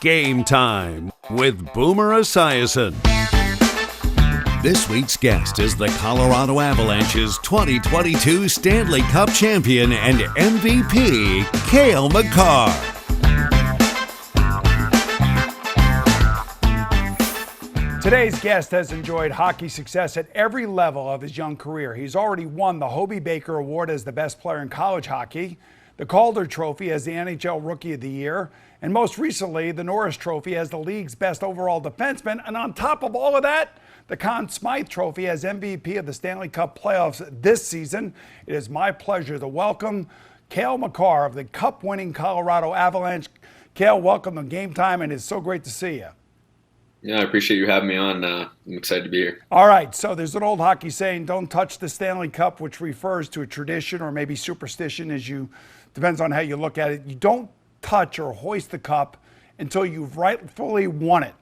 Game Time with Boomer Esiason. This week's guest is the Colorado Avalanche's 2022 Stanley Cup champion and MVP, Cale Makar. Today's guest has enjoyed hockey success at every level of his young career. He's already won the Hobey Baker Award as the best player in college hockey, the Calder Trophy as the NHL Rookie of the Year, and most recently, the Norris Trophy as the league's best overall defenseman. And on top of all of that, the Conn Smythe Trophy as MVP of the Stanley Cup playoffs this season. It is my pleasure to welcome Cale Makar of the Cup-winning Colorado Avalanche. Cale, welcome to Game Time, and it's so great to see you. Yeah, I appreciate you having me on. I'm excited to be here. All right, so there's an old hockey saying, don't touch the Stanley Cup, which refers to a tradition or maybe superstition, depends on how you look at it. You don't touch or hoist the cup until you've rightfully won it.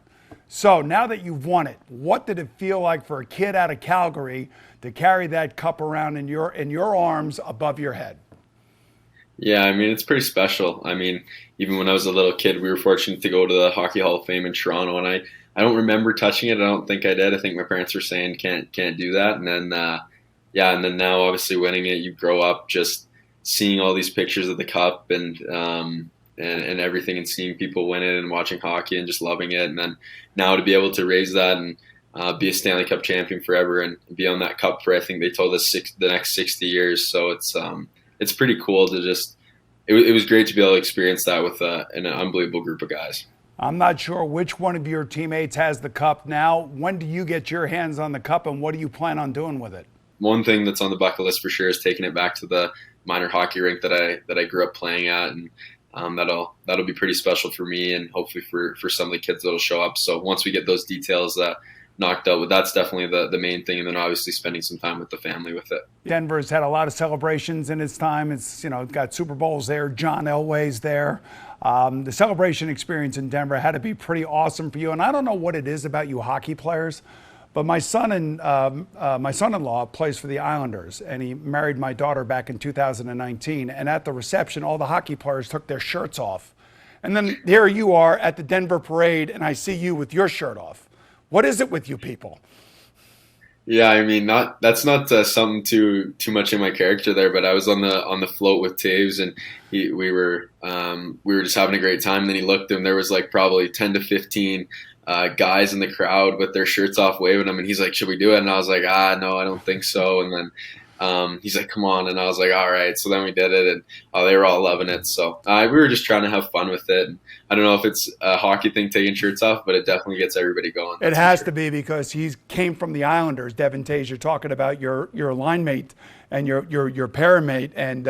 So now that you've won it, what did it feel like for a kid out of Calgary to carry that cup around in your arms above your head? Yeah, I mean, it's pretty special. I mean, even when I was a little kid, we were fortunate to go to the Hockey Hall of Fame in Toronto, and I don't remember touching it. I don't think I did. I think my parents were saying can't do that. And then and then now obviously winning it, you grow up just seeing all these pictures of the cup and everything, and seeing people win it and watching hockey and just loving it. And then now to be able to raise that and be a Stanley Cup champion forever and be on that cup for, I think they told us the next 60 years. So it's pretty cool to just, it was great to be able to experience that with an unbelievable group of guys. I'm not sure which one of your teammates has the cup now. When do you get your hands on the cup, and what do you plan on doing with it? One thing that's on the bucket list for sure is taking it back to the minor hockey rink that I grew up playing at, and that'll be pretty special for me, and hopefully for some of the kids that'll show up. So once we get those details knocked out, that's definitely the main thing, and then obviously spending some time with the family with it. Denver's had a lot of celebrations in its time. It's got Super Bowls there. John Elway's there. The celebration experience in Denver had to be pretty awesome for you. And I don't know what it is about you hockey players, but my son-in-law plays for the Islanders, and he married my daughter back in 2019. And at the reception, all the hockey players took their shirts off. And then here you are at the Denver parade, and I see you with your shirt off. What is it with you people? Yeah, I mean, that's not something too much in my character there, but I was on the float with Taves, and we were just having a great time. And then he looked, and there was like probably 10 to 15 guys in the crowd with their shirts off, waving them, and he's like, "Should we do it?" And I was like, no, I don't think so. And then he's like, "Come on," and I was like, "All right." So then we did it, and they were all loving it. So we were just trying to have fun with it. And I don't know if it's a hockey thing, taking shirts off, but it definitely gets everybody going. It has to be, because he came from the Islanders. Devin Tays, you're talking about your line mate and your pair mate, and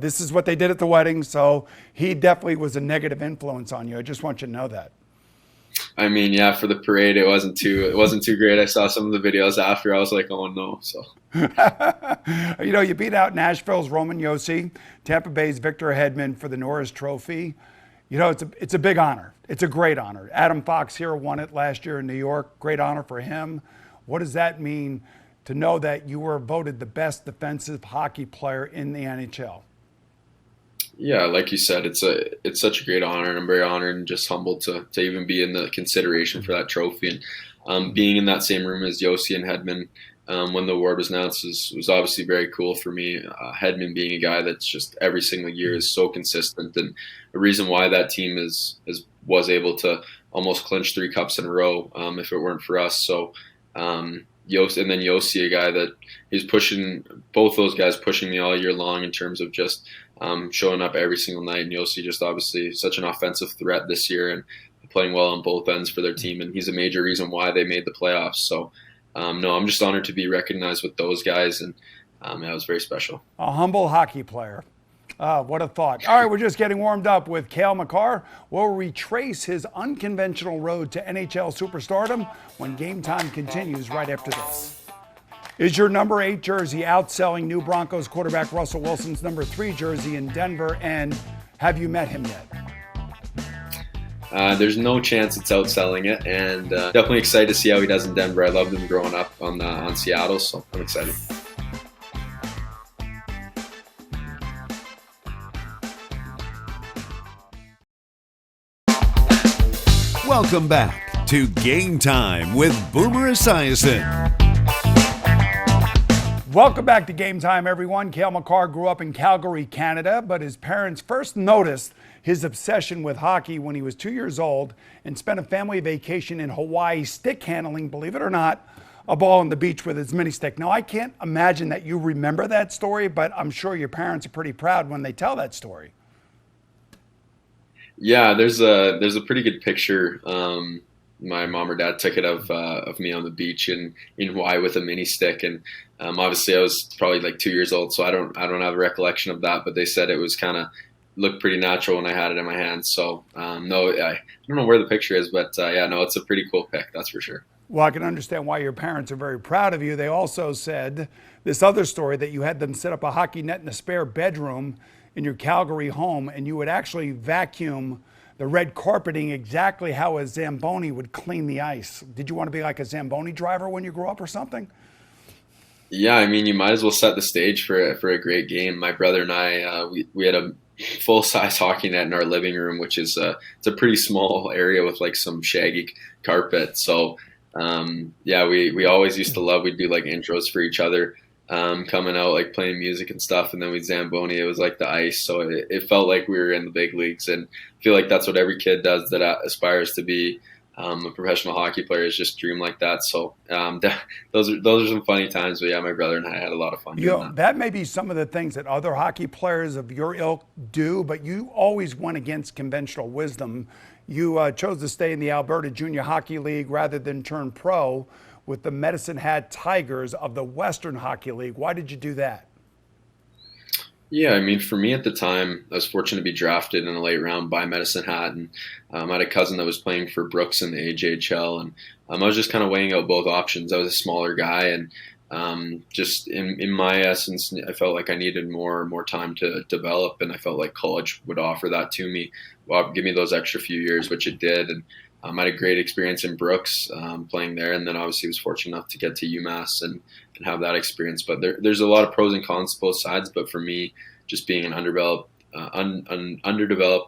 this is what they did at the wedding. So he definitely was a negative influence on you. I just want you to know that. I mean, yeah, for the parade, it wasn't too great. I saw some of the videos after. I was like, oh no. So you beat out Nashville's Roman Josi, Tampa Bay's Victor Hedman for the Norris Trophy. It's a big honor. It's a great honor. Adam Fox here won it last year in New York. Great honor for him. What does that mean to know that you were voted the best defensive hockey player in the NHL? Yeah, like you said, it's such a great honor, and I'm very honored and just humbled to even be in the consideration for that trophy. And being in that same room as Josi and Hedman when the award was announced was obviously very cool for me. Hedman being a guy that's just every single year is so consistent, and the reason why that team was able to almost clinch 3 cups in a row if it weren't for us. So Josi, a guy that he's pushing, both those guys pushing me all year long in terms of just showing up every single night. And Josi just obviously such an offensive threat this year and playing well on both ends for their team. And he's a major reason why they made the playoffs. So, no, I'm just honored to be recognized with those guys. And it was very special. A humble hockey player. What a thought. All right, we're just getting warmed up with Cale Makar. We'll retrace his unconventional road to NHL superstardom when Game Time continues right after this. Is your number 8 jersey outselling new Broncos quarterback Russell Wilson's number 3 jersey in Denver? And have you met him yet? There's no chance it's outselling it, and definitely excited to see how he does in Denver. I loved him growing up on Seattle, so I'm excited. Welcome back to Game Time with Boomer Esiason. Welcome back to Game Time, everyone. Cale Makar grew up in Calgary, Canada, but his parents first noticed his obsession with hockey when he was 2 years old and spent a family vacation in Hawaii stick handling, believe it or not, a ball on the beach with his mini stick. Now, I can't imagine that you remember that story, but I'm sure your parents are pretty proud when they tell that story. Yeah, there's a pretty good picture. My mom or dad took it of me on the beach in Hawaii with a mini stick, and obviously I was probably like 2 years old, so I don't have a recollection of that. But they said it was kind of looked pretty natural when I had it in my hands. So no, I don't know where the picture is, but yeah, no, it's a pretty cool pic, that's for sure. Well, I can understand why your parents are very proud of you. They also said this other story that you had them set up a hockey net in a spare bedroom in your Calgary home, and you would actually vacuum the red carpeting exactly how a Zamboni would clean the ice. Did you want to be like a Zamboni driver when you grew up or something? Yeah, I mean, you might as well set the stage for a great game. My brother and I, we had a full-size hockey net in our living room, which is it's a pretty small area with like some shaggy carpet. So yeah, we always used to love. We'd do like intros for each other, coming out like playing music and stuff, and then we'd Zamboni. It was like the ice, so it felt like we were in the big leagues, and I feel like that's what every kid does that aspires to be a professional hockey player, is just dream like that. So those are some funny times. But yeah, my brother and I had a lot of fun doing that may be some of the things that other hockey players of your ilk do, but you always went against conventional wisdom. You chose to stay in the Alberta Junior Hockey League rather than turn pro with the Medicine Hat Tigers of the Western Hockey League. Why did you do that? Yeah, I mean, for me at the time, I was fortunate to be drafted in a late round by Medicine Hat, and I had a cousin that was playing for Brooks in the AJHL, and I was just kind of weighing out both options. I was a smaller guy, and just in my essence, I felt like I needed more time to develop, and I felt like college would offer that to me, give me those extra few years, which it did. And I had a great experience in Brooks playing there, and then obviously was fortunate enough to get to UMass and have that experience. But there's a lot of pros and cons to both sides. But for me, just being an underdeveloped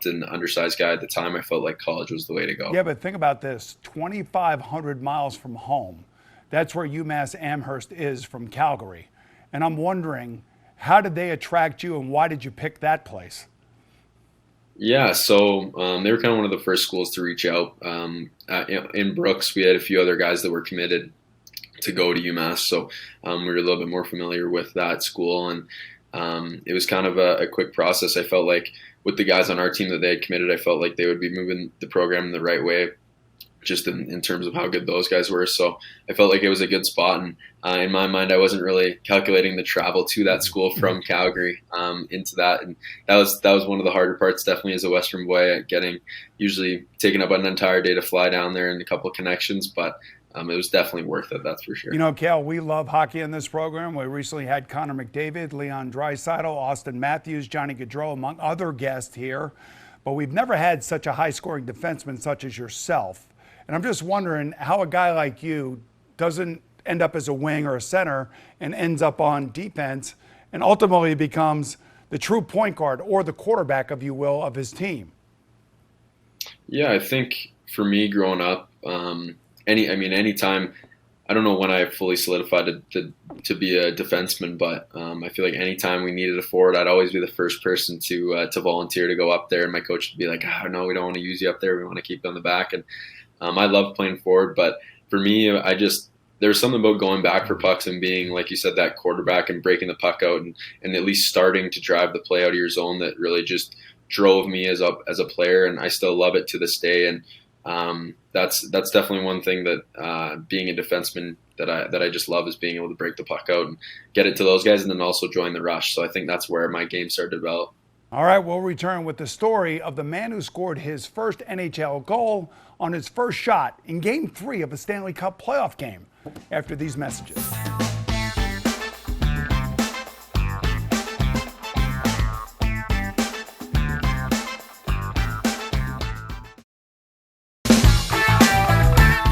and undersized guy at the time, I felt like college was the way to go. Yeah, but think about this: 2,500 miles from home. That's where UMass Amherst is from Calgary. And I'm wondering, how did they attract you, and why did you pick that place? Yeah, so they were kind of one of the first schools to reach out. In Brooks, we had a few other guys that were committed to go to UMass, so we were a little bit more familiar with that school, and it was kind of a quick process. I felt like with the guys on our team that they had committed, I felt like they would be moving the program in the right way, just in terms of how good those guys were. So I felt like it was a good spot. And in my mind, I wasn't really calculating the travel to that school from Calgary into that. And that was one of the harder parts, definitely as a Western boy, usually taking up an entire day to fly down there and a couple of connections. But it was definitely worth it, that's for sure. You know, Cale, we love hockey in this program. We recently had Connor McDavid, Leon Draisaitl, Austin Matthews, Johnny Gaudreau, among other guests here. But we've never had such a high-scoring defenseman such as yourself. And I'm just wondering how a guy like you doesn't end up as a wing or a center and ends up on defense and ultimately becomes the true point guard or the quarterback, if you will, of his team. Yeah, I think for me growing up, anytime, I don't know when I fully solidified to be a defenseman, but I feel like anytime we needed a forward, I'd always be the first person to volunteer to go up there. And my coach would be like, "Oh, no, we don't want to use you up there. We want to keep you on the back." And I love playing forward, but for me, there was something about going back for pucks and being, like you said, that quarterback and breaking the puck out and at least starting to drive the play out of your zone that really just drove me as a player, and I still love it to this day. And that's definitely one thing that being a defenseman that I just love, is being able to break the puck out and get it to those guys, and then also join the rush. So I think that's where my game started to develop. All right, we'll return with the story of the man who scored his first NHL goal on his first shot in Game 3 of a Stanley Cup playoff game after these messages.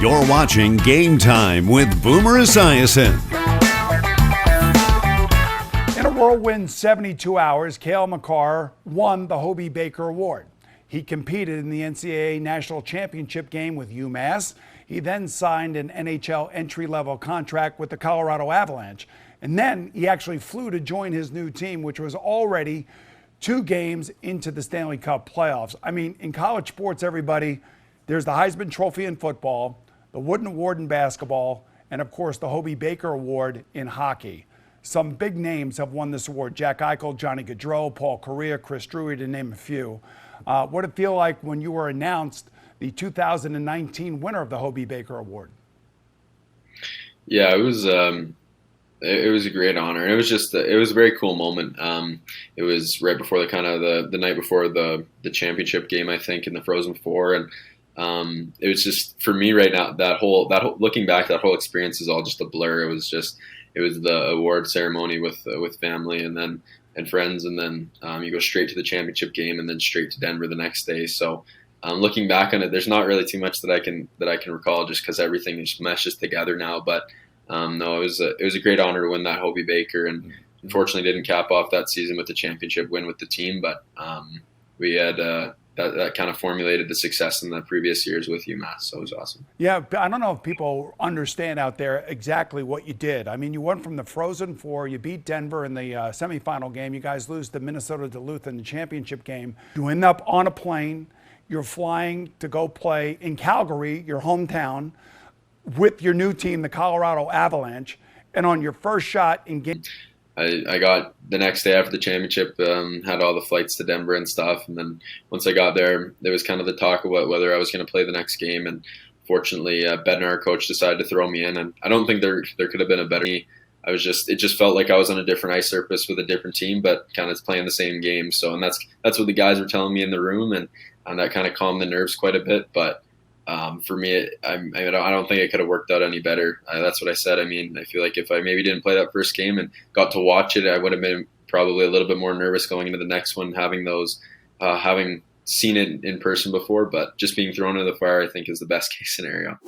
You're watching Game Time with Boomer Esiason. In a whirlwind 72 hours, Cale Makar won the Hobey Baker Award. He competed in the NCAA National Championship game with UMass. He then signed an NHL entry-level contract with the Colorado Avalanche. And then he actually flew to join his new team, which was already 2 games into the Stanley Cup playoffs. I mean, in college sports, everybody, there's the Heisman Trophy in football, the Wooden Award in basketball, and of course the Hobey Baker Award in hockey. Some big names have won this award: Jack Eichel, Johnny Gaudreau, Paul Kariya, Chris Drury, to name a few. What did it feel like when you were announced the 2019 winner of the Hobey Baker Award? Yeah, it was a great honor. It was it was a very cool moment. It was right before the night before the championship game, I think, in the Frozen Four, and it was just, for me right now, that whole looking back, that whole experience is all just a blur. It was the award ceremony with family and friends, and then you go straight to the championship game and then straight to Denver the next day. So looking back on it, there's not really too much that I can recall, just because everything just meshes together now. But no, it was a great honor to win that Hobey Baker, and unfortunately didn't cap off that season with the championship win with the team. But we had that kind of formulated the success in the previous years with UMass, so it was awesome. Yeah, I don't know if people understand out there exactly what you did. I mean, you went from the Frozen Four, you beat Denver in the semifinal game, you guys lose to Minnesota Duluth in the championship game. You end up on a plane, you're flying to go play in Calgary, your hometown, with your new team, the Colorado Avalanche, and on your first shot in game. I got the next day after the championship, had all the flights to Denver and stuff. And then once I got there was kind of the talk about whether I was going to play the next game. And fortunately, Bednar, our coach, decided to throw me in. And I don't think there could have been a better me. It just felt like I was on a different ice surface with a different team, but kind of playing the same game. So, and that's what the guys were telling me in the room, and that kind of calmed the nerves quite a bit. But for me, I don't think it could have worked out any better. That's what I said. I mean, I feel like if I maybe didn't play that first game and got to watch it, I would have been probably a little bit more nervous going into the next one, having seen it in person before. But just being thrown into the fire, I think, is the best case scenario.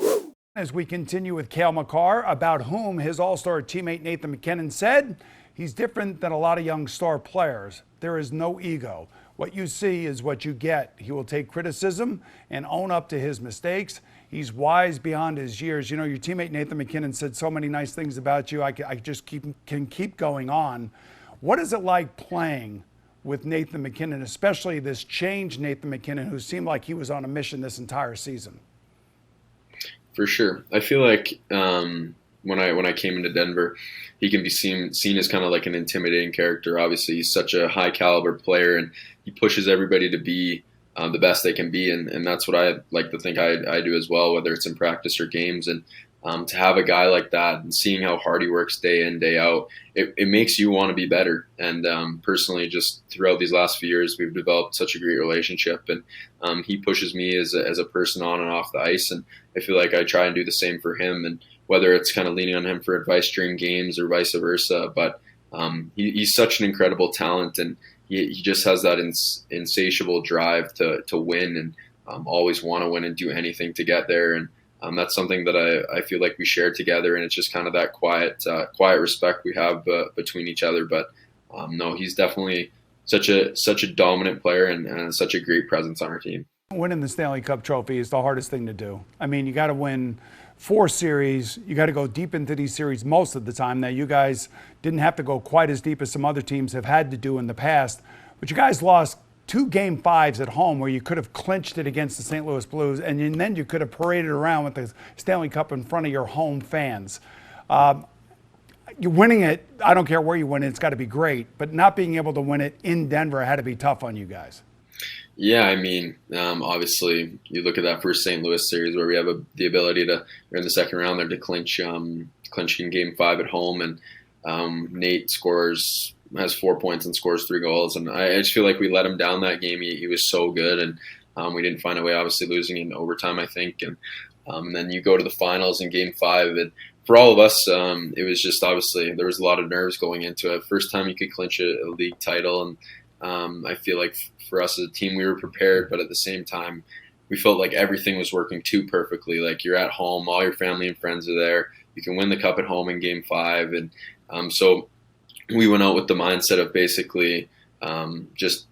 As we continue with Cale Makar, about whom his all-star teammate Nathan MacKinnon said, he's different than a lot of young star players. There is no ego. What you see is what you get. He will take criticism and own up to his mistakes. He's wise beyond his years. You know, your teammate Nathan MacKinnon said so many nice things about you. I just can keep going on. What is it like playing with Nathan MacKinnon, especially this changed Nathan MacKinnon, who seemed like he was on a mission this entire season? For sure. I feel like when I came into Denver, he can be seen as kind of like an intimidating character. Obviously, he's such a high caliber player, and he pushes everybody to be the best they can be, and that's what I like to think I do as well, whether it's in practice or games. And to have a guy like that and seeing how hard he works day in, day out, it makes you want to be better. And personally, just throughout these last few years, we've developed such a great relationship, and he pushes me as a person on and off the ice, and I feel like I try and do the same for him. And whether it's kind of leaning on him for advice during games or vice versa, but he's such an incredible talent, and he just has that insatiable drive to win, and always want to win and do anything to get there. And that's something that I feel like we share together, and it's just kind of that quiet respect we have between each other. But no, he's definitely such a dominant player and such a great presence on our team. Winning the Stanley Cup trophy is the hardest thing to do. I mean, you got to win 4 series. You got to go deep into these series most of the time. Now, you guys didn't have to go quite as deep as some other teams have had to do in the past, but you guys lost 2 Game 5s at home where you could have clinched it against the St. Louis Blues, and then you could have paraded around with the Stanley Cup in front of your home fans. You're winning it, I don't care where you win it, it's got to be great, but not being able to win it in Denver had to be tough on you guys. Yeah, I mean, obviously, you look at that first St. Louis series where we have the ability to, in the second round there, to clinch in Game 5 at home, and Nate has 4 points and scores 3 goals, and I just feel like we let him down that game. He was so good, and we didn't find a way, obviously losing in overtime, I think, and then you go to the finals in Game 5, and for all of us, it was just, obviously, there was a lot of nerves going into it. First time you could clinch a league title, and I feel like for us as a team, we were prepared, but at the same time, we felt like everything was working too perfectly. Like, you're at home, all your family and friends are there. You can win the cup at home in Game 5. And so we went out with the mindset of basically just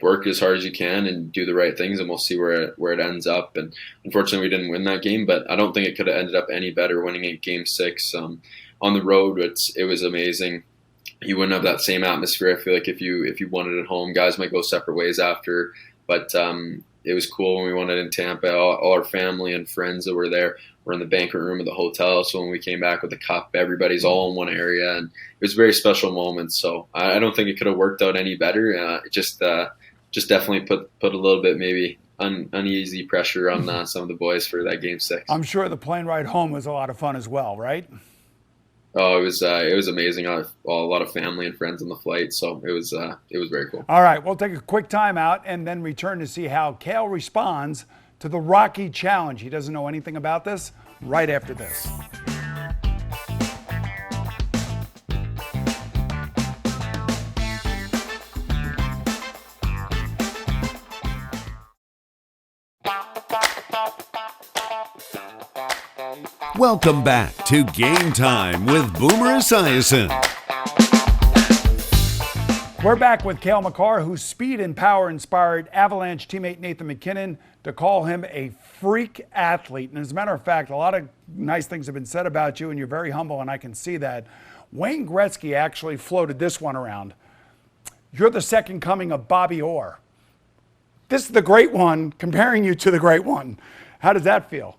work as hard as you can and do the right things, and we'll see where it ends up. And unfortunately, we didn't win that game, but I don't think it could have ended up any better winning in Game 6 on the road. It was amazing. You wouldn't have that same atmosphere. I feel like if you won it at home, guys might go separate ways after. But it was cool when we won it in Tampa. All our family and friends that were there were in the banquet room of the hotel. So when we came back with the cup, everybody's all in one area, and it was a very special moment. So I don't think it could have worked out any better. It just definitely put a little bit maybe uneasy pressure on some of the boys for that Game 6. I'm sure the plane ride home was a lot of fun as well, right? Oh, it was amazing. A lot of family and friends on the flight, so it was very cool. All right, we'll take a quick time out and then return to see how Cale responds to the Rocky Challenge. He doesn't know anything about this. Right after this. Welcome back to Game Time with Boomer Esiason. We're back with Cale Makar, whose speed and power inspired Avalanche teammate Nathan MacKinnon to call him a freak athlete. And as a matter of fact, a lot of nice things have been said about you, and you're very humble, and I can see that. Wayne Gretzky actually floated this one around. You're the second coming of Bobby Orr. This is the great one, comparing you to the great one. How does that feel?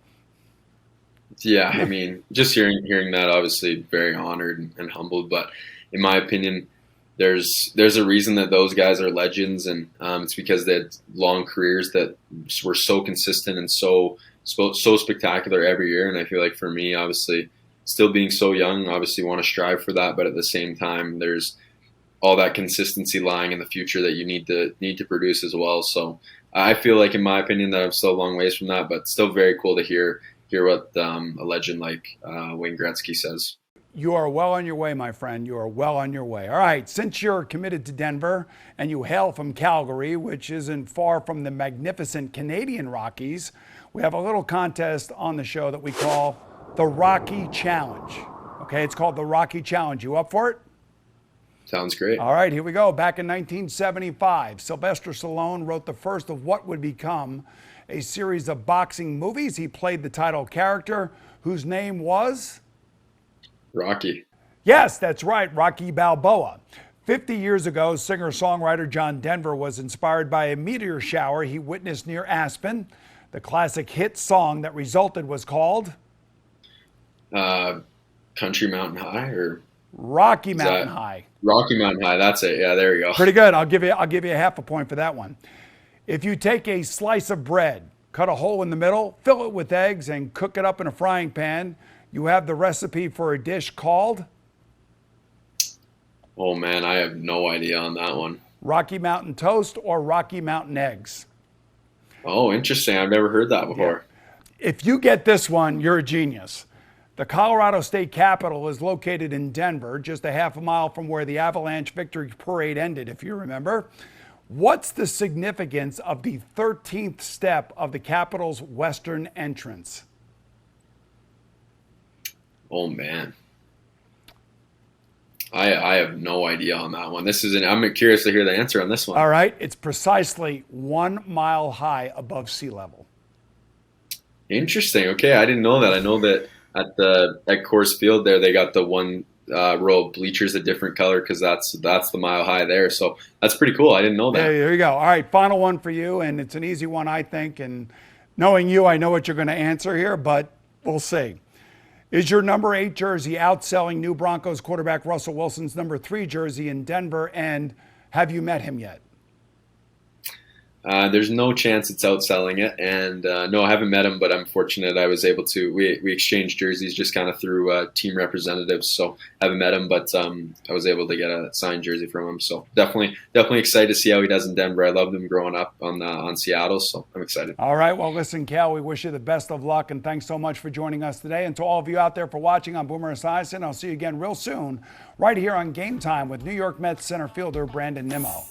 Yeah, I mean, just hearing that, obviously very honored and humbled. But in my opinion, there's a reason that those guys are legends, and it's because they had long careers that were so consistent and so spectacular every year. And I feel like for me, obviously, still being so young, obviously want to strive for that. But at the same time, there's all that consistency lying in the future that you need to produce as well. So I feel like, in my opinion, that I'm still a long ways from that, but still very cool to hear what a legend like Wayne Gretzky says. You are well on your way, my friend. You are well on your way. All right, since you're committed to Denver and you hail from Calgary, which isn't far from the magnificent Canadian Rockies, we have a little contest on the show that we call the Rocky Challenge. Okay, it's called the Rocky Challenge. You up for it? Sounds great. All right, here we go. Back in 1975, Sylvester Stallone wrote the first of what would become a series of boxing movies. He played the title character, whose name was? Rocky. Yes, that's right, Rocky Balboa. 50 years ago, singer-songwriter John Denver was inspired by a meteor shower he witnessed near Aspen. The classic hit song that resulted was called? Country Mountain High, or Rocky Mountain High. Rocky Mountain High, that's it. Yeah, there you go. Pretty good. I'll give you a half a point for that one. If you take a slice of bread, cut a hole in the middle, fill it with eggs, and cook it up in a frying pan, you have the recipe for a dish called? Oh, man, I have no idea on that one. Rocky Mountain toast or Rocky Mountain eggs. Oh, interesting. I've never heard that before. Yeah. If you get this one, you're a genius. The Colorado State Capitol is located in Denver, just a half a mile from where the Avalanche victory parade ended, if you remember. What's the significance of the 13th step of the Capitol's western entrance? Oh, man. I have no idea on that one. I'm curious to hear the answer on this one. All right. It's precisely 1 mile high above sea level. Interesting. Okay, I didn't know that. I know that at Coors Field there, they got the one row of bleachers a different color because that's the mile high there. So that's pretty cool. I didn't know that. There you go. All right, final one for you, and it's an easy one, I think. And knowing you, I know what you're going to answer here, but we'll see. Is your number 8 jersey outselling new Broncos quarterback Russell Wilson's number 3 jersey in Denver? And have you met him yet? There's no chance it's outselling it, and no, I haven't met him, but I'm fortunate I was able to. We exchanged jerseys just kind of through team representatives, so I haven't met him, but I was able to get a signed jersey from him. So definitely excited to see how he does in Denver. I loved him growing up on Seattle, so I'm excited. All right, well, listen, Cale, we wish you the best of luck, and thanks so much for joining us today. And to all of you out there for watching, I'm Boomer Esiason. I'll see you again real soon, right here on Game Time with New York Mets center fielder Brandon Nimmo.